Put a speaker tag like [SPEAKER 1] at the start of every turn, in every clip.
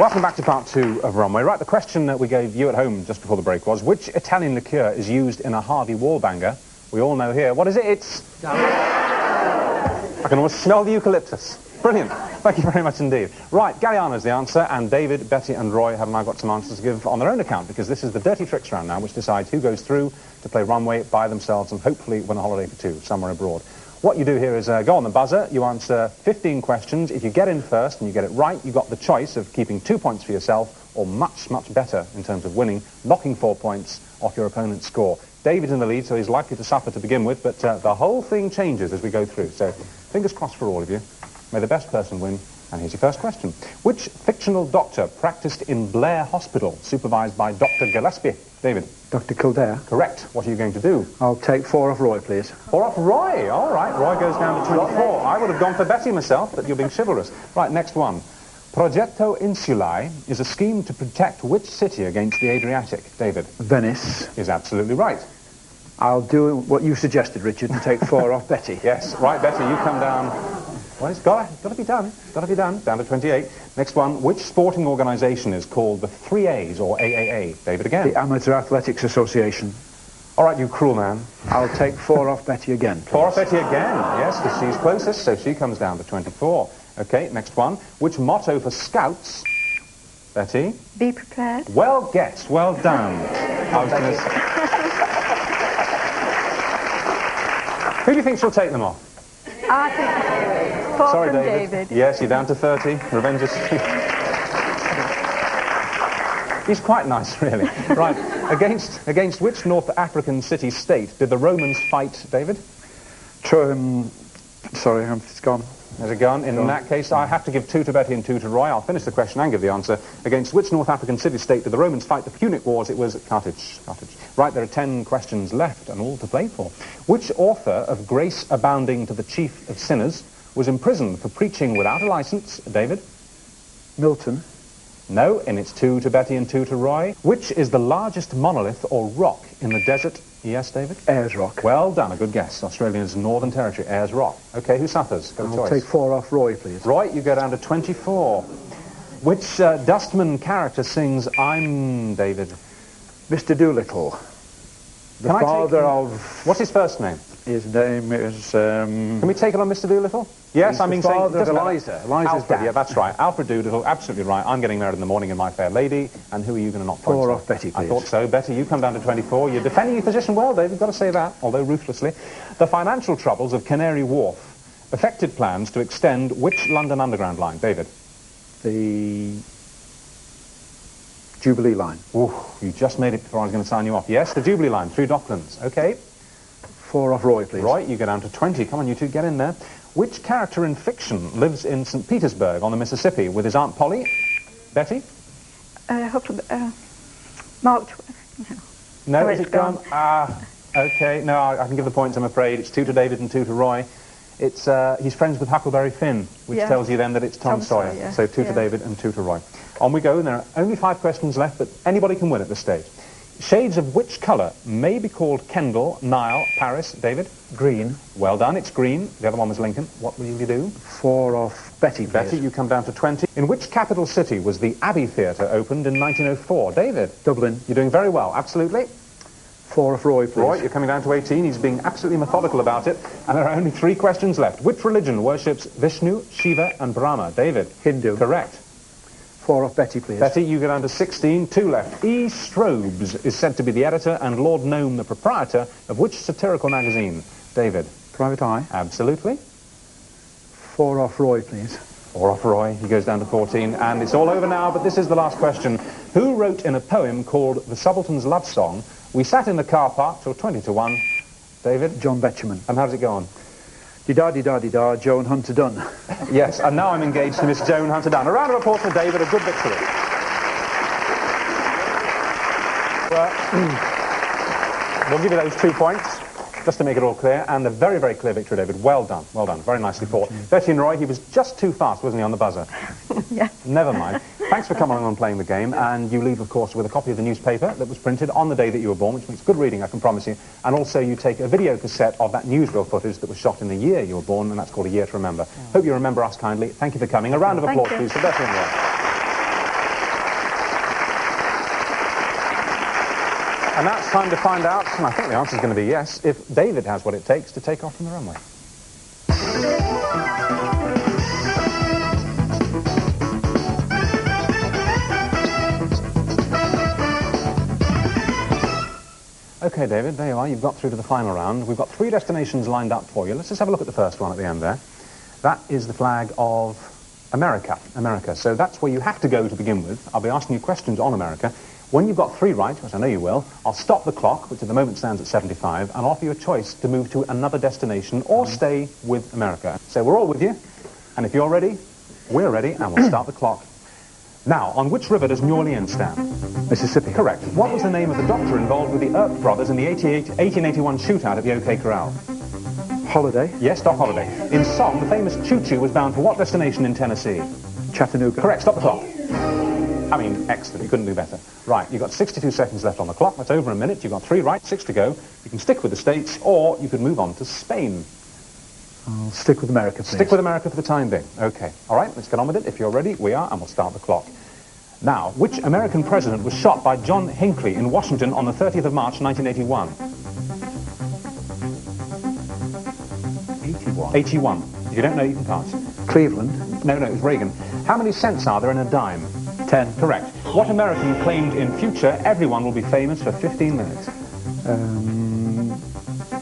[SPEAKER 1] Welcome back to part 2 of Runway. Right, the question that we gave you at home just before the break was, which Italian liqueur is used in a Harvey wallbanger? We all know here. What is it? It's... I can almost smell the eucalyptus. Brilliant. Thank you very much indeed. Right, Galliano's the answer, and David, Betty and Roy have now got some answers to give on their own account, because this is the Dirty Tricks round now, which decides who goes through to play Runway by themselves and hopefully win a holiday for two somewhere abroad. What you do here is go on the buzzer, you answer 15 questions. If you get in first and you get it right, you've got the choice of keeping 2 points for yourself or much, much better in terms of winning, knocking 4 points off your opponent's score. David's in the lead, so he's likely to suffer to begin with, but the whole thing changes as we go through. So fingers crossed for all of you. May the best person win. And here's your first question. Which fictional doctor practiced in Blair Hospital, supervised by Dr. Gillespie? David.
[SPEAKER 2] Dr. Kildare.
[SPEAKER 1] Correct. What are you going to do?
[SPEAKER 2] I'll take 4 off Roy, please.
[SPEAKER 1] 4 off Roy. All right. Roy goes down to 24. I would have gone for Betty myself, but you're being chivalrous. Right, next one. Progetto Insulae is a scheme to protect which city against the Adriatic? David.
[SPEAKER 2] Venice.
[SPEAKER 1] Is absolutely right.
[SPEAKER 2] I'll do what you suggested, Richard, and take 4 off Betty.
[SPEAKER 1] Yes. Right, Betty, you come down... Well, it's got to be done. It's got to be done. Down to 28. Next one. Which sporting organisation is called the 3As or AAA? David again.
[SPEAKER 2] The Amateur Athletics Association.
[SPEAKER 1] All right, you cruel man.
[SPEAKER 2] I'll take 4 off Betty again, please.
[SPEAKER 1] 4 off Betty again. Yes, because she's closest, so she comes down to 24. Okay, next one. Which motto for Scouts? Betty?
[SPEAKER 3] Be prepared.
[SPEAKER 1] Well guessed. Well done. I was going to... Who do you think she'll take them off?
[SPEAKER 3] I think 4
[SPEAKER 1] Sorry,
[SPEAKER 3] from
[SPEAKER 1] David. Yes, you're down to 30. Revenge is... He's quite nice, really. Right. Against which North African city-state did the Romans fight, David?
[SPEAKER 2] Sorry, it's gone.
[SPEAKER 1] There's a gun. In that case, I have to give 2 to Betty and 2 to Roy. I'll finish the question and give the answer. Against which North African city-state did the Romans fight the Punic Wars? It was Carthage. Right, there are 10 questions left and all to play for. Which author of Grace Abounding to the Chief of Sinners was imprisoned for preaching without a license? David?
[SPEAKER 2] Milton.
[SPEAKER 1] No, and it's 2 to Betty and 2 to Roy. Which is the largest monolith or rock in the desert? Yes, David?
[SPEAKER 2] Ayers Rock.
[SPEAKER 1] Well done, a good guess. Australia's Northern Territory, Ayers Rock. Okay, who suffers? Got a choice.
[SPEAKER 2] I'll take 4 off Roy, please.
[SPEAKER 1] Roy, you go down to 24. Which Dustman character sings I'm David?
[SPEAKER 2] Mr. Doolittle. The father of...
[SPEAKER 1] What's his first name?
[SPEAKER 2] His name is...
[SPEAKER 1] Can we take it on Mr. Doolittle? Yes, I mean...
[SPEAKER 2] father of Eliza. Eliza's
[SPEAKER 1] Alfred,
[SPEAKER 2] dad.
[SPEAKER 1] yeah, that's right. Alfred Doolittle, absolutely right. I'm getting married in the morning in My Fair Lady. And who are you going to knock points
[SPEAKER 2] 4 off Betty, please.
[SPEAKER 1] I thought so. Betty, you come down to 24. You're defending your position well, David, got to say that, although ruthlessly. The financial troubles of Canary Wharf affected plans to extend which London Underground line? David?
[SPEAKER 2] The... Jubilee line.
[SPEAKER 1] Ooh, you just made it before I was going to sign you off. Yes, the Jubilee line, through Docklands. Okay.
[SPEAKER 2] 4 off Roy, please.
[SPEAKER 1] Roy, you go down to 20. Come on, you two, get in there. Which character in fiction lives in St. Petersburg on the Mississippi with his Aunt Polly? Betty?
[SPEAKER 3] Mark
[SPEAKER 1] No, is it gone? Okay. No, I can give the points, I'm afraid. It's 2 to David and 2 to Roy. It's he's friends with Huckleberry Finn, which tells you then that it's Tom Sawyer.
[SPEAKER 3] Yeah.
[SPEAKER 1] So 2 to David and 2 to Roy. On we go, and there are only 5 questions left, but anybody can win at this stage. Shades of which colour may be called Kendall, Nile, Paris? David?
[SPEAKER 2] Green.
[SPEAKER 1] Well done, it's green. The other one was Lincoln. What will you do?
[SPEAKER 2] 4 off Betty, please.
[SPEAKER 1] Betty, you come down to 20. In which capital city was the Abbey Theatre opened in 1904? David?
[SPEAKER 2] Dublin.
[SPEAKER 1] You're doing very well, absolutely.
[SPEAKER 2] 4 off Roy, please.
[SPEAKER 1] Roy, you're coming down to 18. He's being absolutely methodical about it. And there are only 3 questions left. Which religion worships Vishnu, Shiva and Brahma? David?
[SPEAKER 2] Hindu.
[SPEAKER 1] Correct.
[SPEAKER 2] 4 off Betty, please.
[SPEAKER 1] Betty, you go down to 16. 2 left. E. Strobes is said to be the editor and Lord Nome the proprietor of which satirical magazine? David?
[SPEAKER 2] Private Eye.
[SPEAKER 1] Absolutely.
[SPEAKER 2] 4 off Roy, please.
[SPEAKER 1] 4 off Roy. He goes down to 14. And it's all over now, but this is the last question. Who wrote in a poem called The Subaltern's Love Song, "We sat in the car park till 20 to 1. David?
[SPEAKER 2] John Betjeman.
[SPEAKER 1] And how does it go on?
[SPEAKER 2] Di-da-di-da-di-da, Joan Hunter Dunn.
[SPEAKER 1] Yes, and now I'm engaged to Miss Joan Hunter Dunn. A round of applause for David, a good victory. Well, we'll give you those 2 points, just to make it all clear, and a very, very clear victory, David. Well done, very nicely fought. Betty and Roy, he was just too fast, wasn't he, on the buzzer?
[SPEAKER 3] Yes.
[SPEAKER 1] Never mind. Thanks for coming along and playing the game, and you leave, of course, with a copy of the newspaper that was printed on the day that you were born, which makes good reading, I can promise you, and also you take a video cassette of that newsreel footage that was shot in the year you were born, and that's called A Year to Remember. Hope you remember us kindly. Thank you for coming. A round of applause, please, for Betty and Roy. And now it's time to find out, and I think the answer's going to be yes, if David has what it takes to take off from the runway. Okay, David, there you are. You've got through to the final round. We've got 3 destinations lined up for you. Let's just have a look at the first one at the end there. That is the flag of America. America. So that's where you have to go to begin with. I'll be asking you questions on America. When you've got 3 right, which I know you will, I'll stop the clock, which at the moment stands at 75, and offer you a choice to move to another destination or stay with America. So we're all with you, and if you're ready, we're ready, and we'll start the clock. Now, on which river does New Orleans stand?
[SPEAKER 2] Mississippi.
[SPEAKER 1] Correct. What was the name of the doctor involved with the Earp brothers in the 1881 shootout at the OK Corral?
[SPEAKER 2] Holiday.
[SPEAKER 1] Yes, Doc Holliday. In song, the famous Choo Choo was bound for what destination in Tennessee?
[SPEAKER 2] Chattanooga.
[SPEAKER 1] Correct. Stop the clock. I mean, excellent. You couldn't do better. Right, you've got 62 seconds left on the clock. That's over a minute. You've got 3 right, 6 to go. You can stick with the States, or you could move on to Spain.
[SPEAKER 2] I'll stick with America, please.
[SPEAKER 1] Stick with America for the time being. Okay. All right, let's get on with it. If you're ready, we are, and we'll start the clock. Now, which American president was shot by John Hinckley in Washington on the 30th of March, 1981? 81. If you don't know, you can pass.
[SPEAKER 2] Cleveland.
[SPEAKER 1] No, it was Reagan. How many cents are there in a dime?
[SPEAKER 2] 10.
[SPEAKER 1] Correct. What American claimed in future everyone will be famous for 15 minutes?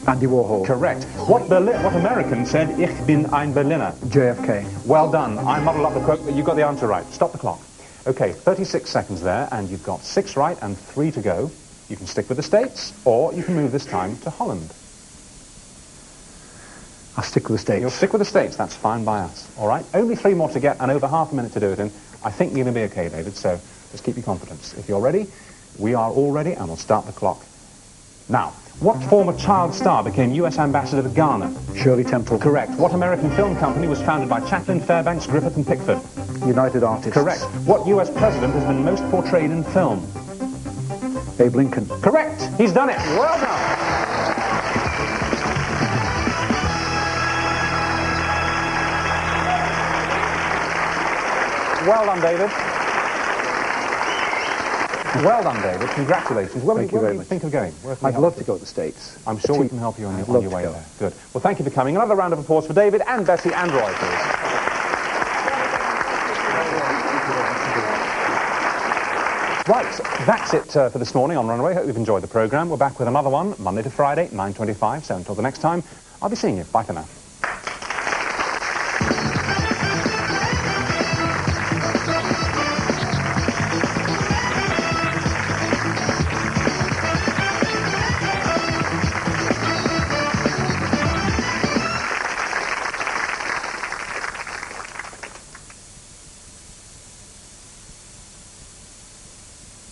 [SPEAKER 2] Andy Warhol.
[SPEAKER 1] Correct. What American said, Ich bin ein Berliner?
[SPEAKER 2] JFK.
[SPEAKER 1] Well done. I muddled up the quote, but you got the answer right. Stop the clock. Okay, 36 seconds there, and you've got 6 right and 3 to go. You can stick with the States, or you can move this time to Holland.
[SPEAKER 2] I'll stick with the States.
[SPEAKER 1] You'll stick with the States. That's fine by us. All right? Only 3 more to get, and over half a minute to do it in. I think you're going to be okay, David, so just keep your confidence. If you're ready, we are all ready, and we'll start the clock. Now, what former child star became U.S. ambassador to Ghana?
[SPEAKER 2] Shirley Temple.
[SPEAKER 1] Correct. What American film company was founded by Chaplin, Fairbanks, Griffith and Pickford?
[SPEAKER 2] United Artists.
[SPEAKER 1] Correct. What U.S. president has been most portrayed in film?
[SPEAKER 2] Abe Lincoln.
[SPEAKER 1] Correct. He's done it. Well done. Well done, David. Well done, David. Congratulations. Where
[SPEAKER 2] Thank you very
[SPEAKER 1] do you
[SPEAKER 2] much.
[SPEAKER 1] think of going?
[SPEAKER 2] I'd love to go to the States.
[SPEAKER 1] I'm sure we can help you on your way
[SPEAKER 2] go.
[SPEAKER 1] there. Good. Well, thank you for coming. Another round of applause for David and Bessie and Roy, please. Right, that's it for this morning on Runway. Hope you've enjoyed the programme. We're back with another one, Monday to Friday, 9:25. So until the next time, I'll be seeing you. Bye for now.